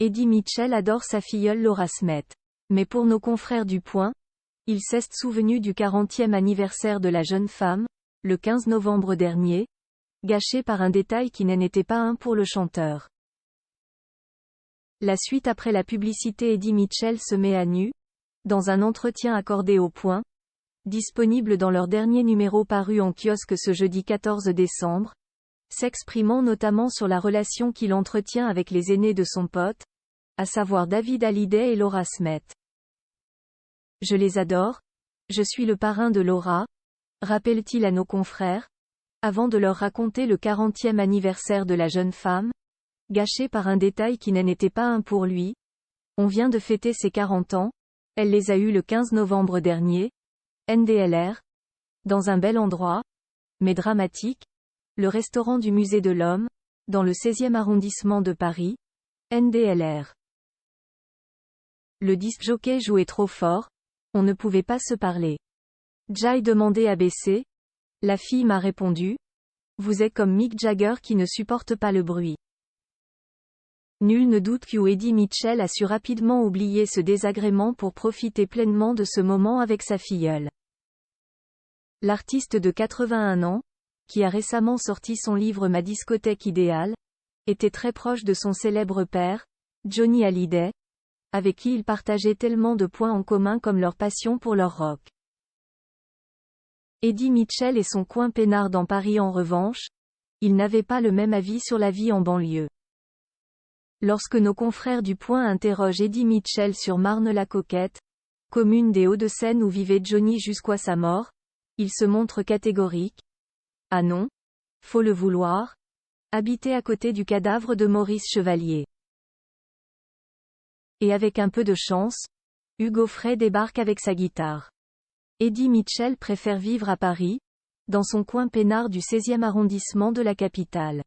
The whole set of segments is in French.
Eddie Mitchell adore sa filleule Laura Smith. Mais pour nos confrères du Point, il s'est souvenu du 40e anniversaire de la jeune femme, le 15 novembre dernier, gâché par un détail qui n'en était pas un pour le chanteur. La suite après la publicité. Eddie Mitchell se met à nu, dans un entretien accordé au Point, disponible dans leur dernier numéro paru en kiosque ce jeudi 14 décembre, s'exprimant notamment sur la relation qu'il entretient avec les aînés de son pote, à savoir David Hallyday et Laura Smith. Je les adore, je suis le parrain de Laura, rappelle-t-il à nos confrères, avant de leur raconter le 40e anniversaire de la jeune femme, gâché par un détail qui n'en était pas un pour lui. On vient de fêter ses 40 ans, elle les a eus le 15 novembre dernier, NDLR, dans un bel endroit, mais dramatique, le restaurant du Musée de l'Homme, dans le 16e arrondissement de Paris, NDLR. Le disc-jockey jouait trop fort, on ne pouvait pas se parler. Jai demandait à baisser. La fille m'a répondu. Vous êtes comme Mick Jagger qui ne supporte pas le bruit. Nul ne doute que Eddie Mitchell a su rapidement oublier ce désagrément pour profiter pleinement de ce moment avec sa filleule. L'artiste de 81 ans, qui a récemment sorti son livre Ma discothèque idéale, était très proche de son célèbre père, Johnny Hallyday, avec qui il partageait tellement de points en commun comme leur passion pour leur rock. Eddie Mitchell et son coin peinard dans Paris. En revanche, ils n'avaient pas le même avis sur la vie en banlieue. Lorsque nos confrères du Point interrogent Eddie Mitchell sur Marne-la-Coquette, commune des Hauts-de-Seine où vivait Johnny jusqu'à sa mort, il se montre catégorique. Ah non, faut le vouloir. Habiter à côté du cadavre de Maurice Chevalier. Et avec un peu de chance, Hugo Frey débarque avec sa guitare. Eddie Mitchell préfère vivre à Paris, dans son coin peinard du 16e arrondissement de la capitale.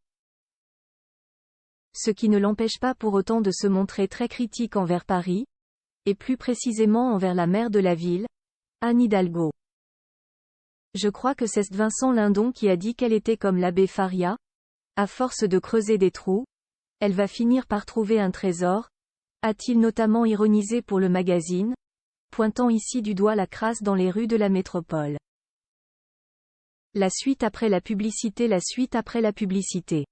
Ce qui ne l'empêche pas pour autant de se montrer très critique envers Paris, et plus précisément envers la maire de la ville, Anne Hidalgo. Je crois que c'est Vincent Lindon qui a dit qu'elle était comme l'abbé Faria. À force de creuser des trous, elle va finir par trouver un trésor, a-t-il notamment ironisé pour le magazine, pointant ici du doigt la crasse dans les rues de la métropole. La suite après la publicité. La suite après la publicité.